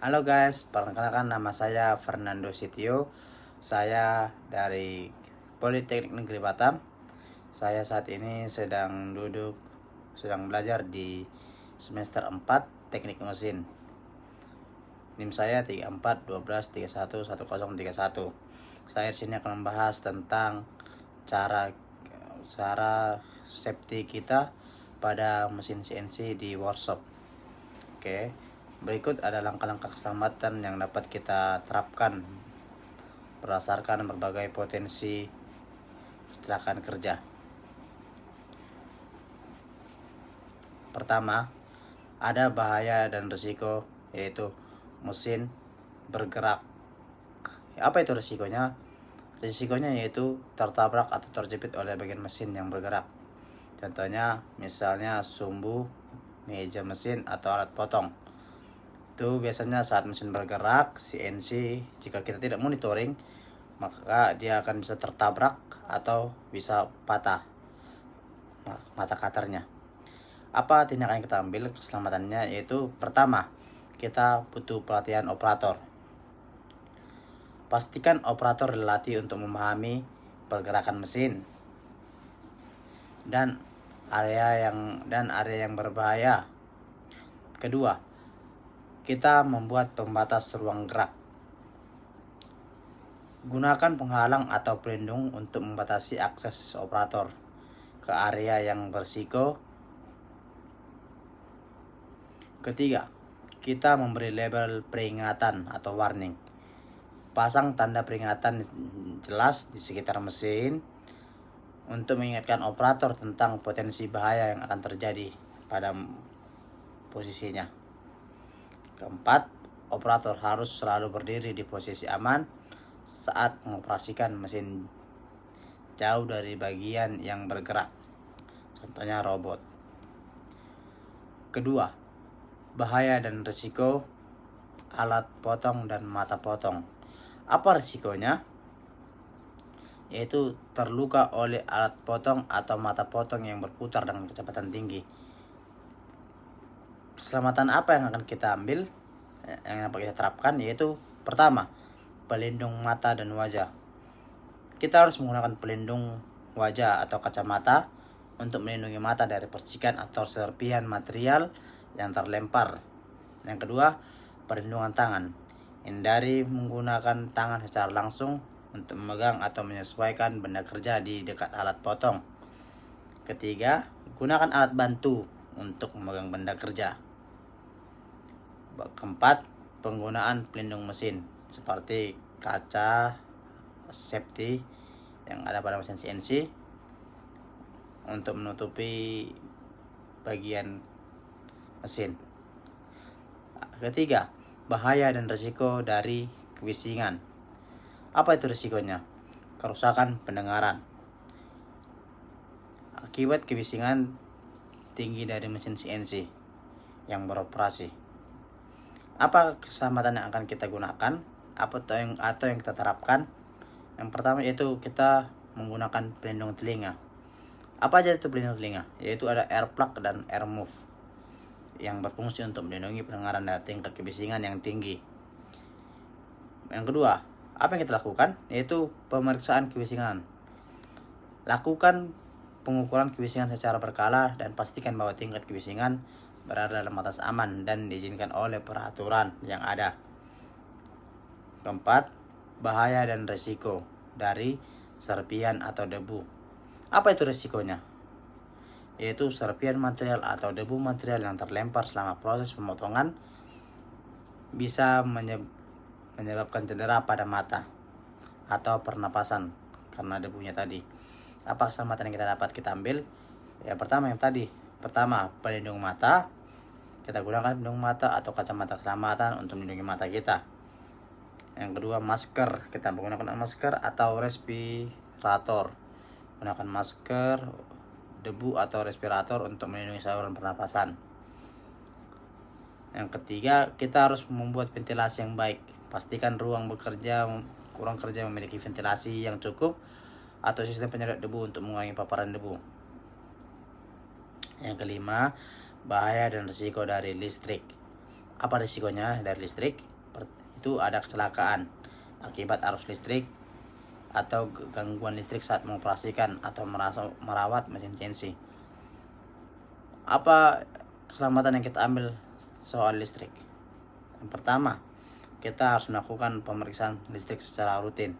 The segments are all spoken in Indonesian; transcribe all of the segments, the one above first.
Halo guys, perkenalkan nama saya Fernando Sitio. Saya dari Politeknik Negeri Batam. Saya saat ini sedang belajar di semester 4 Teknik Mesin. NIM saya 3412311031. Saya di sini akan membahas tentang cara safety kita pada mesin CNC di workshop. Oke. Berikut ada langkah-langkah keselamatan yang dapat kita terapkan berdasarkan berbagai potensi kecelakaan kerja. Pertama, ada bahaya dan risiko, yaitu mesin bergerak. Apa itu risikonya? Risikonya yaitu tertabrak atau terjepit oleh bagian mesin yang bergerak. Contohnya, misalnya sumbu, meja mesin, atau alat potong. Itu biasanya saat mesin bergerak, CNC, jika kita tidak monitoring, maka dia akan bisa tertabrak atau bisa patah mata cutter-nya. Apa tindakan yang kita ambil keselamatannya? Yaitu pertama, kita butuh pelatihan operator. Pastikan operator dilatih untuk memahami pergerakan mesin dan area yang berbahaya. Kedua, kita membuat pembatas ruang gerak. Gunakan penghalang atau pelindung untuk membatasi akses operator ke area yang berisiko. Ketiga, kita memberi label peringatan atau warning. Pasang tanda peringatan jelas di sekitar mesin untuk mengingatkan operator tentang potensi bahaya yang akan terjadi pada posisinya. Keempat, operator harus selalu berdiri di posisi aman saat mengoperasikan mesin jauh dari bagian yang bergerak, contohnya robot. Kedua, bahaya dan risiko alat potong dan mata potong. Apa risikonya? Yaitu terluka oleh alat potong atau mata potong yang berputar dengan kecepatan tinggi. Keselamatan apa yang akan kita ambil, yang dapat kita terapkan? Yaitu pertama, pelindung mata dan wajah. Kita harus menggunakan pelindung wajah atau kacamata untuk melindungi mata dari percikan atau serpihan material yang terlempar. Yang kedua, perlindungan tangan. Hindari menggunakan tangan secara langsung untuk memegang atau menyesuaikan benda kerja di dekat alat potong. Ketiga, gunakan alat bantu untuk memegang benda kerja. Keempat, penggunaan pelindung mesin seperti kaca safety yang ada pada mesin CNC untuk menutupi bagian mesin. Ketiga, bahaya dan risiko dari kebisingan. Apa itu risikonya? Kerusakan pendengaran akibat kebisingan tinggi dari mesin CNC yang beroperasi. Apa keselamatan yang akan kita gunakan atau yang kita terapkan? Yang pertama yaitu kita menggunakan pelindung telinga. Apa aja itu pelindung telinga? Yaitu ada air plug dan air move yang berfungsi untuk melindungi pendengaran dari tingkat kebisingan yang tinggi. Yang kedua, apa yang kita lakukan? Yaitu pemeriksaan kebisingan. Lakukan pengukuran kebisingan secara berkala dan pastikan bahwa tingkat kebisingan berada dalam batas aman dan diizinkan oleh peraturan yang ada. Keempat, bahaya dan risiko dari serpihan atau debu. Apa itu risikonya? Yaitu serpihan material atau debu material yang terlempar selama proses pemotongan bisa menyebabkan cedera pada mata atau pernapasan karena debunya tadi. Apa keselamatan yang kita ambil? Ya pertama pelindung mata. Kita gunakan pelindung mata atau kacamata keselamatan untuk melindungi mata kita. Yang kedua, masker. Kita menggunakan masker atau respirator. Gunakan masker, debu atau respirator untuk melindungi saluran pernapasan. Yang ketiga, kita harus membuat ventilasi yang baik. Pastikan ruang kerja memiliki ventilasi yang cukup atau sistem penyedot debu untuk mengurangi paparan debu. Yang kelima, bahaya dan risiko dari listrik. Apa risikonya dari listrik? Itu ada kecelakaan akibat arus listrik atau gangguan listrik saat mengoperasikan atau merawat mesin CNC. Apa keselamatan yang kita ambil soal listrik? Yang pertama, kita harus melakukan pemeriksaan listrik secara rutin,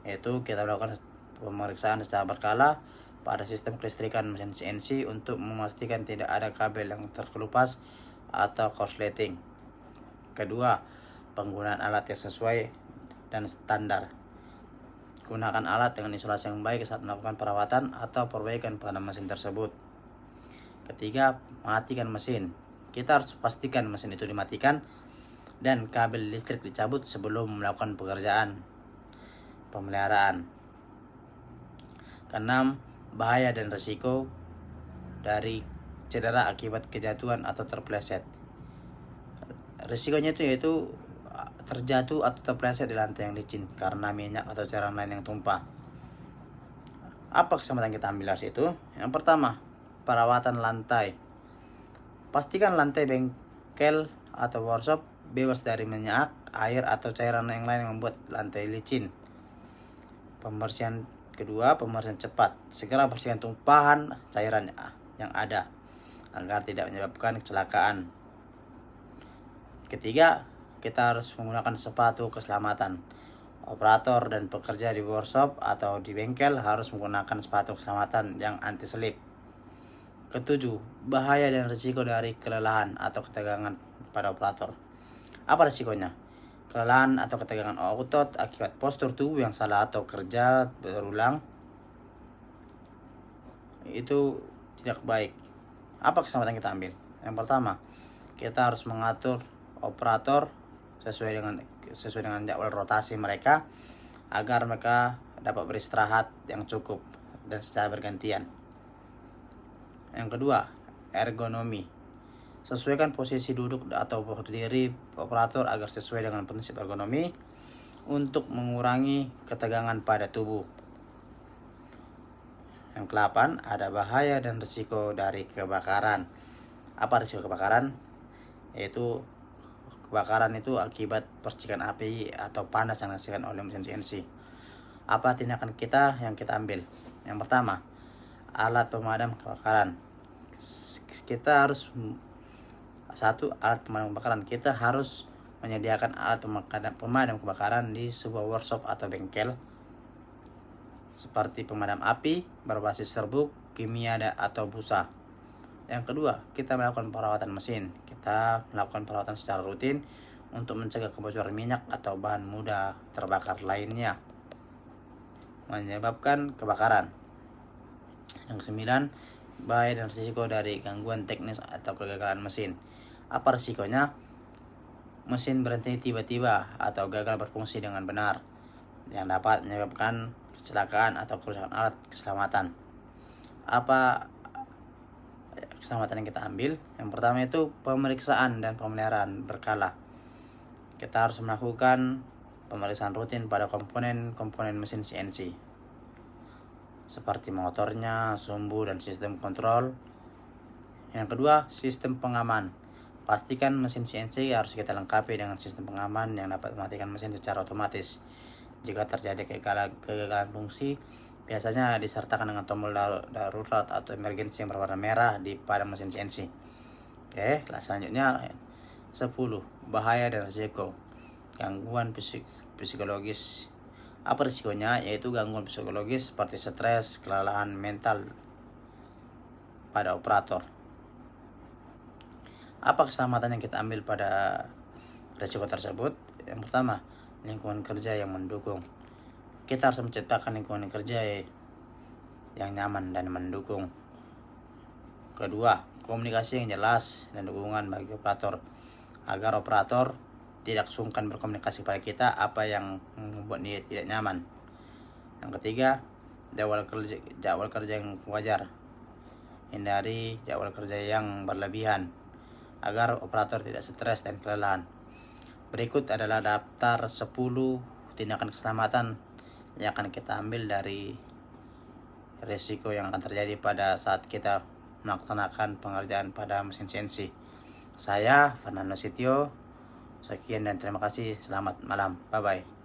yaitu kita melakukan pemeriksaan secara berkala pada sistem kelistrikan mesin CNC untuk memastikan tidak ada kabel yang terkelupas atau korsleting. Kedua, penggunaan alat yang sesuai dan standar. Gunakan alat dengan isolasi yang baik saat melakukan perawatan atau perbaikan pada mesin tersebut. Ketiga, matikan mesin. Kita harus pastikan mesin itu dimatikan dan kabel listrik dicabut sebelum melakukan pekerjaan pemeliharaan. Keenam, bahaya dan risiko dari cedera akibat kejatuhan atau terpeleset. Risikonya itu yaitu terjatuh atau terpeleset di lantai yang licin karena minyak atau cairan lain yang tumpah. Apa keselamatan kita ambil dari situ? Yang pertama, perawatan lantai. Pastikan lantai bengkel atau workshop bebas dari minyak, air atau cairan yang lain yang membuat lantai licin. Pembersihan kedua, pembersihan cepat. Segera bersihkan tumpahan cairan yang ada agar tidak menyebabkan kecelakaan. Ketiga, kita harus menggunakan sepatu keselamatan. Operator dan pekerja di workshop atau di bengkel harus menggunakan sepatu keselamatan yang anti selip. Ketujuh, bahaya dan risiko dari kelelahan atau ketegangan pada operator. Apa risikonya? Kelelahan atau ketegangan otot akibat postur tubuh yang salah atau kerja berulang itu tidak baik. Apa keselamatan kita ambil? Yang pertama, kita harus mengatur operator sesuai dengan jadwal rotasi mereka agar mereka dapat beristirahat yang cukup dan secara bergantian. Yang kedua, ergonomi. Sesuaikan posisi duduk atau berdiri operator agar sesuai dengan prinsip ergonomi untuk mengurangi ketegangan pada tubuh. Yang ke-8, ada bahaya dan risiko dari kebakaran. Apa risiko kebakaran? Yaitu kebakaran itu akibat percikan api atau panas yang dihasilkan oleh mesin CNC. Apa tindakan kita yang kita ambil? Yang pertama, alat pemadam kebakaran. Kita harus alat pemadam kebakaran. Kita harus menyediakan alat pemadam kebakaran di sebuah workshop atau bengkel seperti pemadam api berbasis serbuk, kimia atau busa. Yang kedua, kita melakukan perawatan mesin. Kita melakukan perawatan secara rutin untuk mencegah kebocoran minyak atau bahan mudah terbakar lainnya menyebabkan kebakaran. Yang ke-9, bahaya dan risiko dari gangguan teknis atau kegagalan mesin. Apa risikonya? Mesin berhenti tiba-tiba atau gagal berfungsi dengan benar yang dapat menyebabkan kecelakaan atau kerusakan alat keselamatan. Apa keselamatan yang kita ambil? Yang pertama itu pemeriksaan dan pemeliharaan berkala. Kita harus melakukan pemeriksaan rutin pada komponen mesin CNC seperti motornya, sumbu, dan sistem kontrol. Yang kedua, sistem pengaman. Pastikan mesin CNC harus kita lengkapi dengan sistem pengaman yang dapat mematikan mesin secara otomatis jika terjadi kegagalan fungsi. Biasanya disertakan dengan tombol darurat atau emergency yang berwarna merah pada mesin CNC. Oke, selanjutnya 10. Bahaya dan risiko gangguan psikologis. Apa risikonya? Yaitu gangguan psikologis seperti stres, kelelahan mental pada operator. Apa keselamatan yang kita ambil pada risiko tersebut? Yang pertama, lingkungan kerja yang mendukung. Kita harus menciptakan lingkungan kerja yang nyaman dan mendukung. Kedua, komunikasi yang jelas dan dukungan bagi operator agar operator tidak sungkan berkomunikasi pada kita apa yang membuat dia tidak nyaman. Yang ketiga, jadwal kerja yang wajar. Hindari jadwal kerja yang berlebihan agar operator tidak stres dan kelelahan. Berikut adalah daftar 10 tindakan keselamatan yang akan kita ambil dari risiko yang akan terjadi pada saat kita melaksanakan pengerjaan pada mesin CNC. Saya Fernando Sitio Sekian dan terima kasih. Selamat malam. Bye-bye.